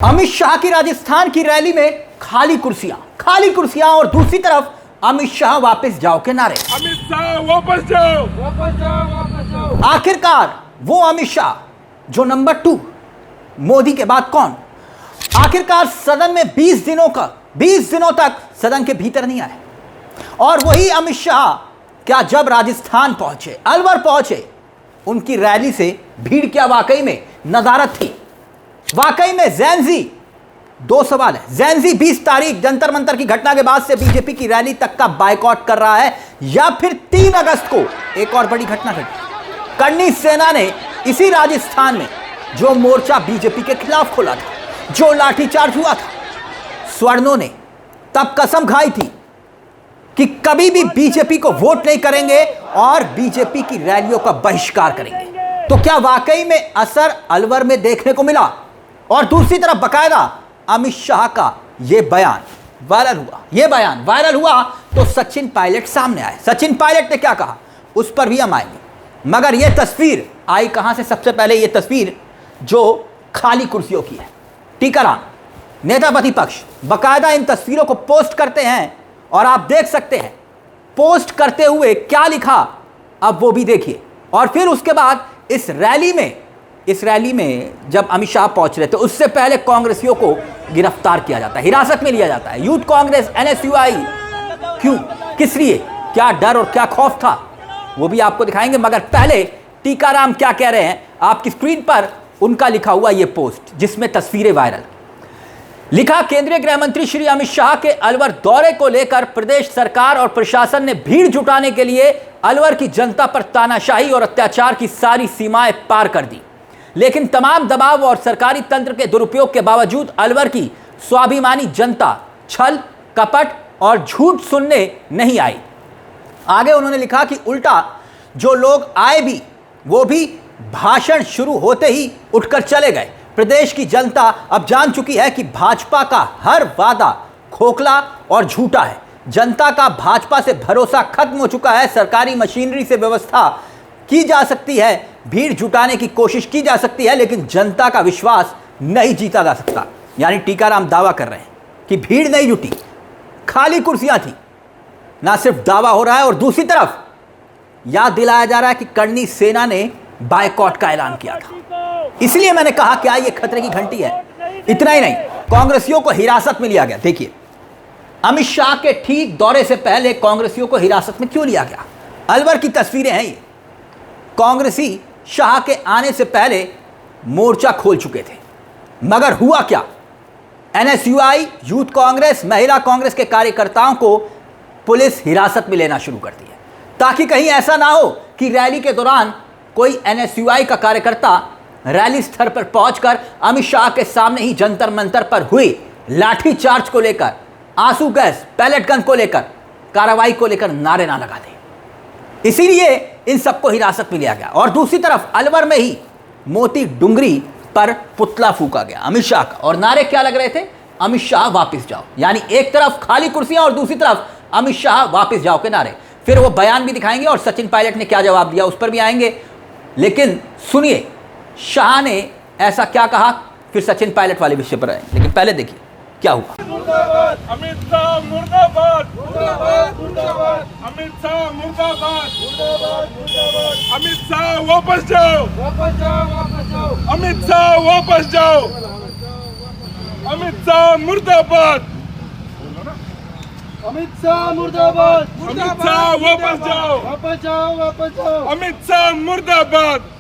अमित शाह की राजस्थान की रैली में खाली कुर्सियां और दूसरी तरफ अमित शाह वापस जाओ के नारे। अमित शाह वापस जाओ, वापस जाओ, वापस जाओ। आखिरकार वो अमित शाह जो नंबर 2 मोदी के बाद कौन, आखिरकार सदन में 20 दिनों तक सदन के भीतर नहीं आए। और वही अमित शाह क्या जब राजस्थान पहुंचे, अलवर पहुंचे, उनकी रैली से भीड़ क्या वाकई में नजारत थी? वाकई में जैनजी, दो सवाल है। जैनजी 20 तारीख जंतर मंतर की घटना के बाद से बीजेपी की रैली तक का बायकॉट कर रहा है, या फिर 3 अगस्त को एक और बड़ी घटना घटी। कर्णी सेना ने इसी राजस्थान में जो मोर्चा बीजेपी के खिलाफ खोला था, जो लाठीचार्ज हुआ था, स्वर्णों ने तब कसम खाई थी कि कभी भी बीजेपी को वोट नहीं करेंगे और बीजेपी की रैलियों का बहिष्कार करेंगे। तो क्या वाकई में असर अलवर में देखने को मिला? और दूसरी तरफ बकायदा अमित शाह का यह बयान वायरल हुआ तो सचिन पायलट सामने आए। सचिन पायलट ने क्या कहा उस पर भी हम आएंगे, मगर यह तस्वीर आई कहां से? सबसे पहले यह तस्वीर जो खाली कुर्सियों की है। टीकाराम नेता प्रतिपक्ष बकायदा इन तस्वीरों को पोस्ट करते हैं और आप देख सकते हैं पोस्ट करते हुए क्या लिखा, अब वो भी देखिए। और फिर उसके बाद इस रैली में जब अमित शाह पहुंच रहे थे उससे पहले कांग्रेसियों को गिरफ्तार किया जाता है, हिरासत में लिया जाता है। यूथ कांग्रेस एनएसयूआई, क्यों, किस लिए, क्या डर और क्या खौफ था, वो भी आपको दिखाएंगे। मगर पहले टीकाराम क्या कह रहे हैं, आपकी स्क्रीन पर उनका लिखा हुआ ये पोस्ट जिसमें तस्वीरें वायरल। लिखा, केंद्रीय गृह मंत्री श्री अमित शाह के अलवर दौरे को लेकर प्रदेश सरकार और प्रशासन ने भीड़ जुटाने के लिए अलवर की जनता पर तानाशाही और अत्याचार की सारी सीमाएं पार कर दी, लेकिन तमाम दबाव और सरकारी तंत्र के दुरुपयोग के बावजूद अलवर की स्वाभिमानी जनता छल, कपट और झूठ सुनने नहीं आई। आगे उन्होंने लिखा कि उल्टा जो लोग आए भी वो भी भाषण शुरू होते ही उठकर चले गए। प्रदेश की जनता अब जान चुकी है कि भाजपा का हर वादा खोखला और झूठा है। जनता का भाजपा से भरोसा खत्म हो चुका है। सरकारी मशीनरी से व्यवस्था की जा सकती है, भीड़ जुटाने की कोशिश की जा सकती है, लेकिन जनता का विश्वास नहीं जीता जा सकता। यानी टीकाराम दावा कर रहे हैं कि भीड़ नहीं जुटी, खाली कुर्सियां थी। ना सिर्फ दावा हो रहा है और दूसरी तरफ याद दिलाया जा रहा है कि कर्णी सेना ने बायकॉट का ऐलान किया था। इसलिए मैंने कहा क्या ये खतरे की घंटी है। इतना ही नहीं, कांग्रेसियों को हिरासत में लिया गया। देखिए अमित शाह के ठीक दौरे से पहले कांग्रेसियों को हिरासत में क्यों लिया गया, अलवर की तस्वीरें हैं ये। कांग्रेसी शाह के आने से पहले मोर्चा खोल चुके थे, मगर हुआ क्या, एनएसयूआई, यूथ कांग्रेस, महिला कांग्रेस के कार्यकर्ताओं को पुलिस हिरासत में लेना शुरू कर दिया, ताकि कहीं ऐसा ना हो कि रैली के दौरान कोई एनएसयूआई का कार्यकर्ता रैली स्थल पर पहुंचकर अमित शाह के सामने ही जंतर मंतर पर हुई लाठीचार्ज को लेकर, आंसू गैस, पैलेट गन को लेकर, कार्रवाई को लेकर नारे ना लगा दे। इसीलिए इन सबको हिरासत में लिया गया। और दूसरी तरफ अलवर में ही मोती डुंगरी पर पुतला फूका गया अमित शाह का, और नारे क्या लग रहे थे, अमित शाह वापस जाओ। यानी एक तरफ खाली कुर्सियां और दूसरी तरफ अमित शाह वापस जाओ के नारे। फिर वो बयान भी दिखाएंगे और सचिन पायलट ने क्या जवाब दिया उस पर भी आएंगे। लेकिन सुनिए शाह ने ऐसा क्या कहा, फिर सचिन पायलट वाले विषय पर आएंगे। लेकिन पहले देखिए क्या हुआ। अमित शाह मुर्दाबाद, मुर्दाबाद, मुर्दाबाद। अमित शाह मुर्दाबाद, मुर्दाबाद, मुर्दाबाद। अमित शाह वापस जाओ, वापस जाओ, वापस जाओ। अमित शाह वापस जाओ, अमित शाह मुर्दाबाद, अमित शाह मुर्दाबाद, अमित शाह वापस जाओ, वापस जाओ, वापस जाओ। अमित शाह मुर्दाबाद,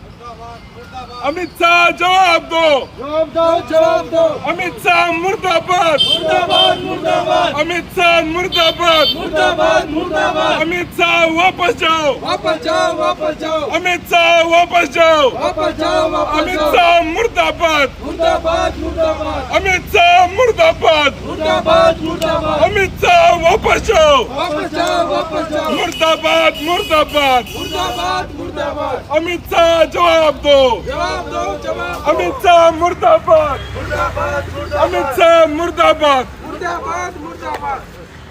अमित शाह जवाब दो, जवाब दो, जवाब दो। अमित शाह मुर्दाबाद, मुर्दाबाद, मुर्दाबाद। अमित शाह मुर्दाबाद, मुर्दाबाद, मुर्दाबाद। अमित शाह वापस जाओ, वापस जाओ, वापस जाओ। अमित शाह वापस जाओ, वापस जाओ, वापस अमित जाओ। शाह मुर्दाबाद, मुर्दाबाद, मुर्दाबाद। अमित शाह मुर्दाबाद, मुर्दाबाद, मुर्दाबाद। अमित शाह वापस जाओ, वापस जाओ, वापस जाओ। मुर्दाबाद, मुर्दाबाद। मुर्दाबाद, मुर्दाबाद। अमित शाह जवाब दो, जवाब दो, जवाब। अमित शाह मुर्दाबाद, मुर्दाबाद, मुर्दाबाद। अमित शाह मुर्दाबाद। मुर्दाबाद, मुर्दाबाद।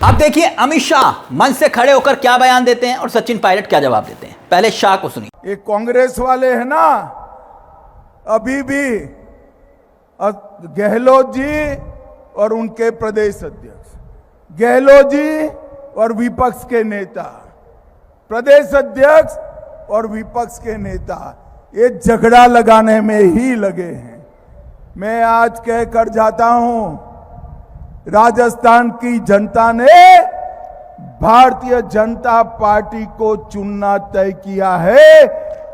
अब देखिए अमित शाह मंच से खड़े होकर क्या बयान देते हैं और सचिन पायलट क्या जवाब देते हैं। पहले शाह को सुनिए। ये कांग्रेस वाले हैं ना, अभी भी गहलोत जी और उनके प्रदेश अध्यक्ष, गहलोत जी और विपक्ष के नेता, प्रदेश अध्यक्ष और विपक्ष के नेता ये झगड़ा लगाने में ही लगे हैं। मैं आज कह कर जाता हूं, राजस्थान की जनता ने भारतीय जनता पार्टी को चुनना तय किया है।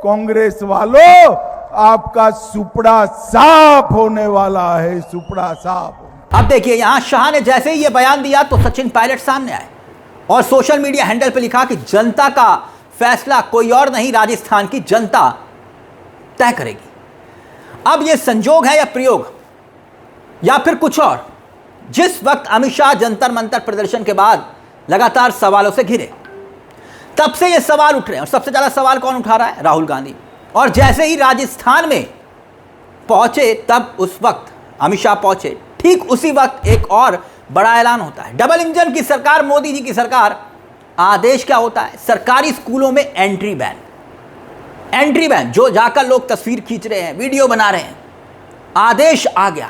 कांग्रेस वालों, आपका सुपड़ा साफ होने वाला है, सुपड़ा साफ। अब देखिए, यहां शाह ने जैसे ही यह बयान दिया तो सचिन पायलट सामने आए और सोशल मीडिया हैंडल पर लिखा कि जनता का फैसला कोई और नहीं, राजस्थान की जनता तय करेगी। अब यह संजोग है या प्रयोग या फिर कुछ और? जिस वक्त अमित शाह जंतर मंतर प्रदर्शन के बाद लगातार सवालों से घिरे, तब से ये सवाल उठ रहे हैं। और सबसे ज्यादा सवाल कौन उठा रहा है? राहुल गांधी। और जैसे ही राजस्थान में पहुंचे, तब उस वक्त अमित शाह पहुंचे, ठीक उसी वक्त एक और बड़ा ऐलान होता है। डबल इंजन की सरकार, मोदी जी की सरकार। आदेश क्या होता है? सरकारी स्कूलों में एंट्री बैन। एंट्री बैन, जो जाकर लोग तस्वीर खींच रहे हैं, वीडियो बना रहे हैं, आदेश आ गया।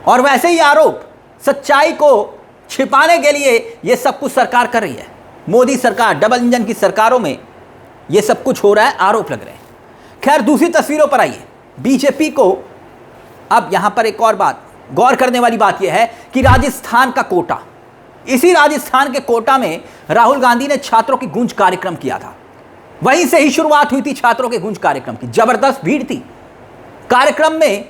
और वैसे ही आरोप, सच्चाई को छिपाने के लिए यह सब कुछ सरकार कर रही है। मोदी सरकार, डबल इंजन की सरकारों में यह सब कुछ हो रहा है, आरोप लग रहे हैं। खैर, दूसरी तस्वीरों पर आइए। बीजेपी को अब यहां पर एक और बात गौर करने वाली बात यह है कि राजस्थान का कोटा, इसी राजस्थान के कोटा में राहुल गांधी ने छात्रों की गूंज कार्यक्रम किया था। वहीं से ही शुरुआत हुई थी छात्रों के गूंज कार्यक्रम की। जबरदस्त भीड़ थी कार्यक्रम में।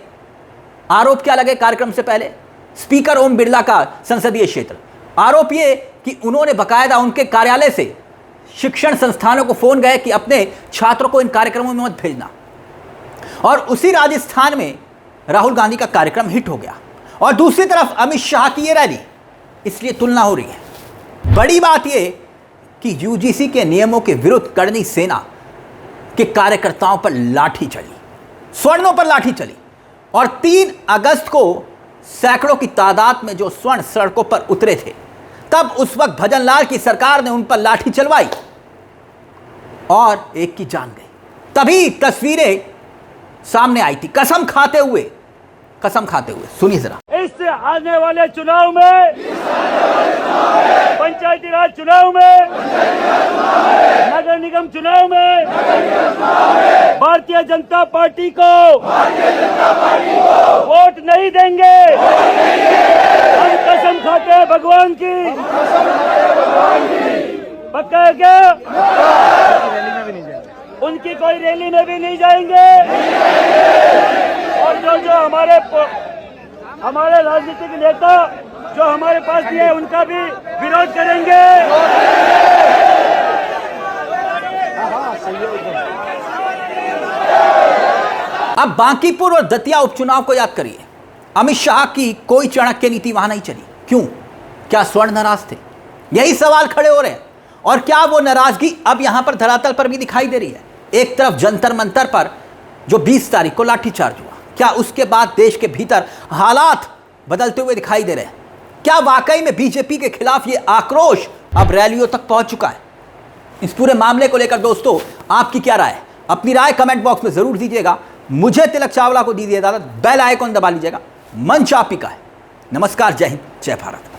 आरोप क्या लगे कार्यक्रम से पहले? स्पीकर ओम बिरला का संसदीय क्षेत्र। आरोप यह कि उन्होंने बकायदा उनके कार्यालय से शिक्षण संस्थानों को फोन गए कि अपने छात्रों को इन कार्यक्रमों में मत भेजना। और उसी राजस्थान में राहुल गांधी का कार्यक्रम हिट हो गया। और दूसरी तरफ अमित शाह की ये रैली, इसलिए तुलना हो रही है। बड़ी बात यह कि यूजीसी के नियमों के विरुद्ध करणी सेना के कार्यकर्ताओं पर लाठी चली, स्वर्णों पर लाठी चली। और 3 अगस्त को सैकड़ों की तादाद में जो स्वर्ण सड़कों पर उतरे थे, तब उस वक्त भजनलाल की सरकार ने उन पर लाठी चलवाई और एक की जान गई। तभी तस्वीरें सामने आई थी, कसम खाते हुए। सुनिए जरा। इससे आने वाले चुनाव में, पंचायती राज चुनाव में, नगर निगम चुनाव में भारतीय जनता पार्टी को वोट नहीं देंगे। हम कसम खाते हैं भगवान की। पक्का है क्या? उनकी कोई रैली में भी नहीं जाएंगे। और जो हमारे राजनीतिक नेता जो हमारे पास भी है, उनका भी विरोध करेंगे। अब बांकीपुर और दतिया उपचुनाव को याद करिए। अमित शाह की कोई चाणक्य नीति वहां नहीं चली। क्यों? क्या स्वर्ण नाराज थे? यही सवाल खड़े हो रहे हैं। और क्या वो नाराजगी अब यहां पर धरातल पर भी दिखाई दे रही है? एक तरफ जंतर मंतर पर जो 20 तारीख को लाठीचार्ज हुआ, क्या उसके बाद देश के भीतर हालात बदलते हुए दिखाई दे रहे हैं? क्या वाकई में बीजेपी के खिलाफ ये आक्रोश अब रैलियों तक पहुंच चुका है? इस पूरे मामले को लेकर दोस्तों आपकी क्या राय है? अपनी राय कमेंट बॉक्स में जरूर दीजिएगा। मुझे तिलक चावला को दीजिए इजाजत। बेल आइकॉन दबा लीजिएगा। मंच आप ही का है। नमस्कार, जय हिंद, जय भारत।